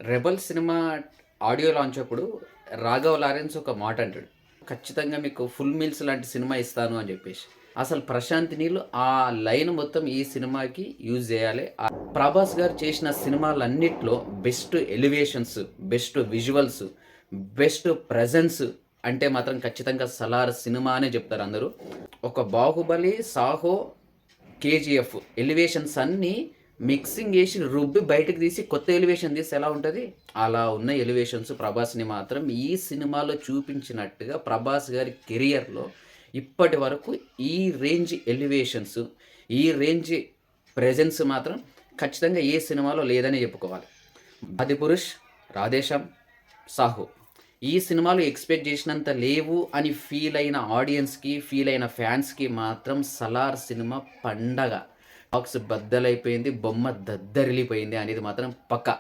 'Rebel' cinema audio launch అప్పుడు Raghav Lawrence ఒక మాట అంటాడు. ఖచ్చితంగా మీకు 'ఫుల్ మీల్స్' లాంటి సినిమా ఇస్తాను అని జెప్పేసి. అసలు 'ప్రశాంత్ నీల్' ఆ లైన్ మొత్తం ఈ సినిమాకి యూజ్ జేయాలి. 'ప్రభాస్' గారు చేసిన సినిమాలన్నిట్లో best elevations, best visuals, best presence అంటే మాత్రం ఖచ్చితంగా 'సలార్' సినిమా అనే జెప్తారు అందరూ. ఒక 'బాహుబలి', 'సాహో', 'కేజీఎఫ్' ఎలివేషన్స్ అన్నీ మిక్సింగ్ చేసి రుబ్బి బయటకి తీసి కొత్త ఎలివేషన్ తీస్తే ఎలా ఉంటది? అలా ఉన్న ఎలివేషన్స్ 'ప్రభాస్‌ని' మాత్రం ఈ సినిమాలో చూపించినట్టుగా 'ప్రభాస్' గారి కెరియర్‌లో ఇప్పటి వరకు ఈ రేంజ్ ఎలివేషన్స్, ఈ రేంజ్ ప్రెజెన్స్ మాత్రం ఖచ్చితంగా ఏ సినిమాలో లేదనే చెప్పుకోవాలి. 'ఆదిపురుష్', 'రాధేశ్యామ్', 'సాహో' ఈ సినిమాలు ఎక్స్‌పెక్ట్ చేసినంత లేవు అని ఫీల్ అయిన ఆడియన్స్‌కి, ఫీల్ అయిన ఫ్యాన్స్‌కి మాత్రం 'సలార్' సినిమా పండగ. బాక్స్ బద్దలైపోయింది. బొమ్మ దద్దరిల్లిపోయింది అనేది మాత్రం పక్కా.